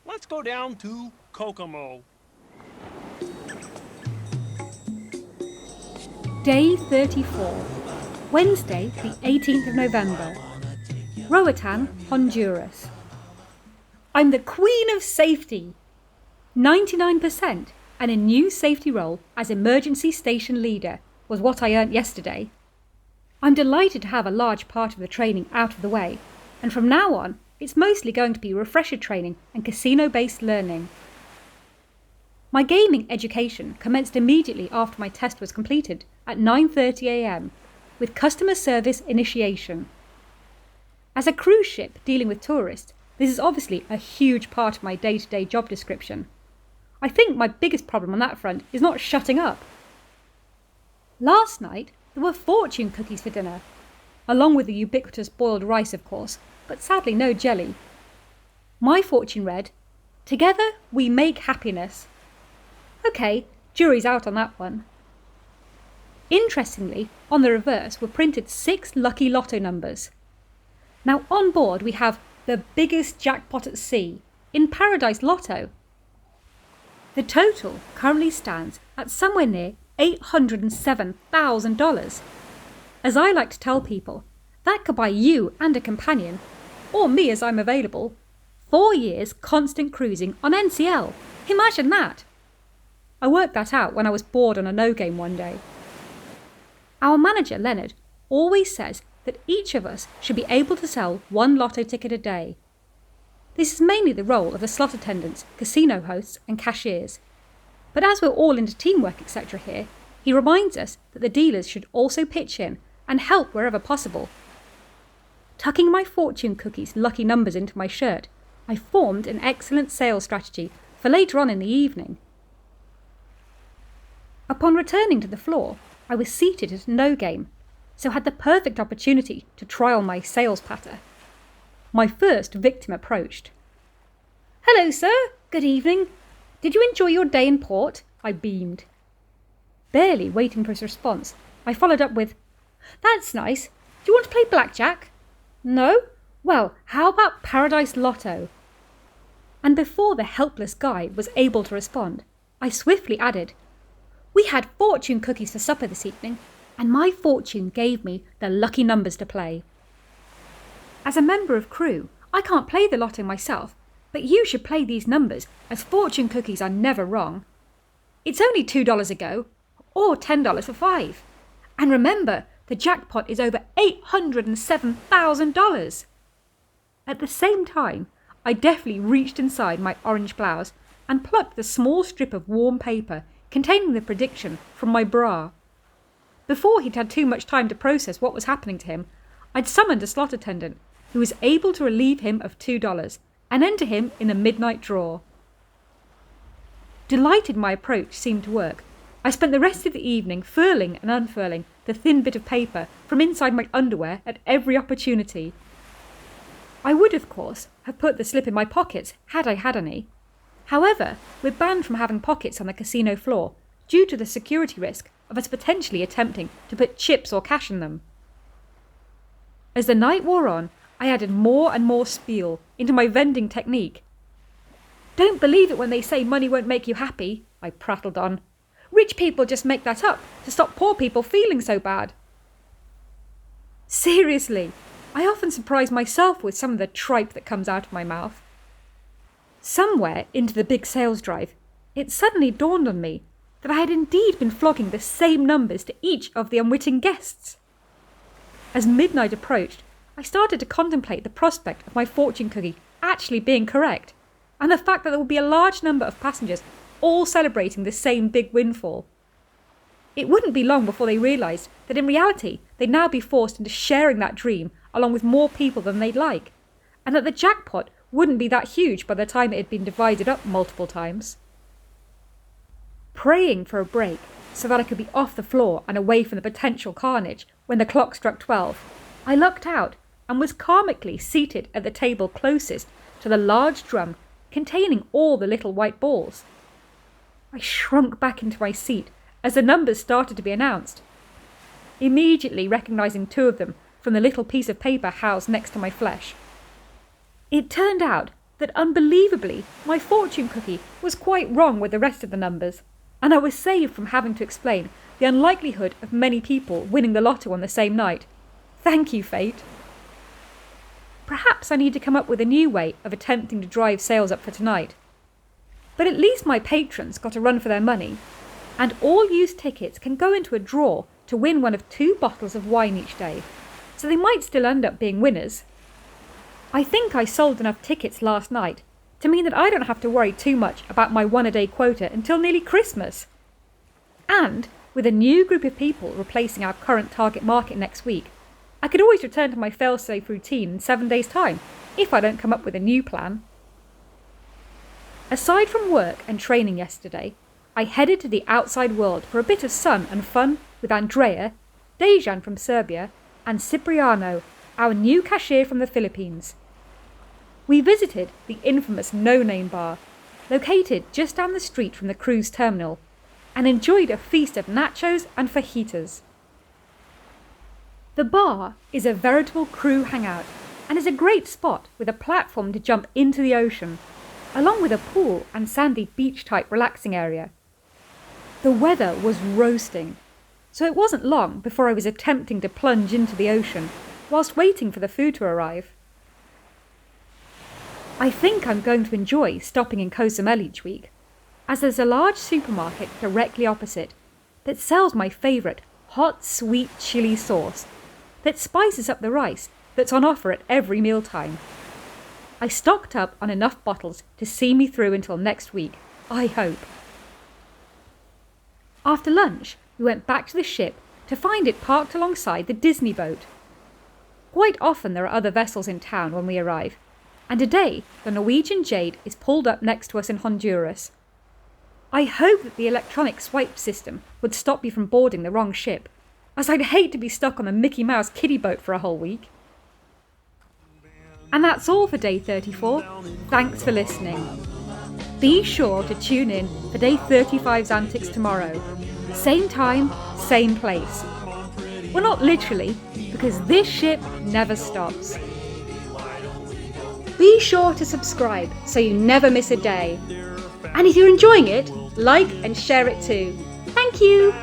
Let's go down to Kokomo. Day 34, Wednesday the 18th of November, Roatan, Honduras. I'm the Queen of Safety! 99% and a new safety role as Emergency Station Leader was what I earned yesterday. I'm delighted to have a large part of the training out of the way, and from now on, it's mostly going to be refresher training and casino-based learning. My gaming education commenced immediately after my test was completed at 9:30 a.m. with customer service initiation. As a cruise ship dealing with tourists, this is obviously a huge part of my day-to-day job description. I think my biggest problem on that front is not shutting up. Last night, there were fortune cookies for dinner, along with the ubiquitous boiled rice, of course, but sadly no jelly. My fortune read, "Together we make happiness." Okay, jury's out on that one. Interestingly, on the reverse were printed 6 lucky lotto numbers. Now on board we have the biggest jackpot at sea, in Paradise Lotto. The total currently stands at somewhere near $807,000. As I like to tell people, that could buy you and a companion, or me as I'm available, 4 years constant cruising on NCL. Imagine that! I worked that out when I was bored on a no game one day. Our manager, Leonard, always says that each of us should be able to sell 1 lotto ticket a day. This is mainly the role of the slot attendants, casino hosts and cashiers. But as we're all into teamwork etc. here, he reminds us that the dealers should also pitch in and help wherever possible. Tucking my fortune cookies lucky numbers into my shirt, I formed an excellent sales strategy for later on in the evening. Upon returning to the floor, I was seated at a no game, so had the perfect opportunity to trial my sales patter. My first victim approached. "Hello, sir. Good evening. Did you enjoy your day in port?" I beamed. Barely waiting for his response, I followed up with, "That's nice. Do you want to play blackjack? No? Well, how about Paradise Lotto?" And before the helpless guy was able to respond, I swiftly added, "We had fortune cookies for supper this evening, and my fortune gave me the lucky numbers to play. As a member of crew, I can't play the lotto myself, but you should play these numbers as fortune cookies are never wrong. It's only $2 a go, or $10 for 5. And remember, the jackpot is over $807,000. At the same time, I deftly reached inside my orange blouse and plucked the small strip of warm paper containing the prediction from my bra. Before he'd had too much time to process what was happening to him, I'd summoned a slot attendant who was able to relieve him of $2 and enter him in a midnight draw. Delighted my approach seemed to work, I spent the rest of the evening furling and unfurling the thin bit of paper from inside my underwear at every opportunity. I would, of course, have put the slip in my pockets had I had any. However, we're banned from having pockets on the casino floor due to the security risk of us potentially attempting to put chips or cash in them. As the night wore on, I added more and more spiel into my vending technique. "Don't believe it when they say money won't make you happy," I prattled on. "Rich people just make that up to stop poor people feeling so bad." Seriously, I often surprise myself with some of the tripe that comes out of my mouth. Somewhere into the big sales drive, it suddenly dawned on me that I had indeed been flogging the same numbers to each of the unwitting guests. As midnight approached, I started to contemplate the prospect of my fortune cookie actually being correct, and the fact that there would be a large number of passengers all celebrating the same big windfall. It wouldn't be long before they realised that in reality they'd now be forced into sharing that dream along with more people than they'd like, and that the jackpot wouldn't be that huge by the time it had been divided up multiple times. Praying for a break so that I could be off the floor and away from the potential carnage when the clock struck 12, I lucked out and was karmically seated at the table closest to the large drum containing all the little white balls. I shrunk back into my seat as the numbers started to be announced, immediately recognising 2 of them from the little piece of paper housed next to my flesh. It turned out that unbelievably my fortune cookie was quite wrong with the rest of the numbers, and I was saved from having to explain the unlikelihood of many people winning the lotto on the same night. Thank you, fate. Perhaps I need to come up with a new way of attempting to drive sales up for tonight. But at least my patrons got a run for their money, and all used tickets can go into a draw to win one of 2 bottles of wine each day, so they might still end up being winners. I think I sold enough tickets last night to mean that I don't have to worry too much about my 1-a-day quota until nearly Christmas. And with a new group of people replacing our current target market next week, I could always return to my fail-safe routine in 7 days' time, if I don't come up with a new plan. Aside from work and training yesterday, I headed to the outside world for a bit of sun and fun with Andrea, Dejan from Serbia, and Cipriano, our new cashier from the Philippines. We visited the infamous No Name Bar, located just down the street from the cruise terminal, and enjoyed a feast of nachos and fajitas. The bar is a veritable crew hangout and is a great spot with a platform to jump into the ocean, along with a pool and sandy beach-type relaxing area. The weather was roasting, so it wasn't long before I was attempting to plunge into the ocean whilst waiting for the food to arrive. I think I'm going to enjoy stopping in Cozumel each week, as there's a large supermarket directly opposite that sells my favourite hot, sweet chili sauce that spices up the rice that's on offer at every mealtime. I stocked up on enough bottles to see me through until next week, I hope. After lunch, we went back to the ship to find it parked alongside the Disney boat. Quite often there are other vessels in town when we arrive, and today the Norwegian Jade is pulled up next to us in Honduras. I hope that the electronic swipe system would stop you from boarding the wrong ship, as I'd hate to be stuck on a Mickey Mouse kiddie boat for a whole week. And that's all for day 34. Thanks for listening. Be sure to tune in for day 35's antics tomorrow. Same time, same place. Well, not literally, because this ship never stops. Be sure to subscribe so you never miss a day. And if you're enjoying it, like and share it too. Thank you!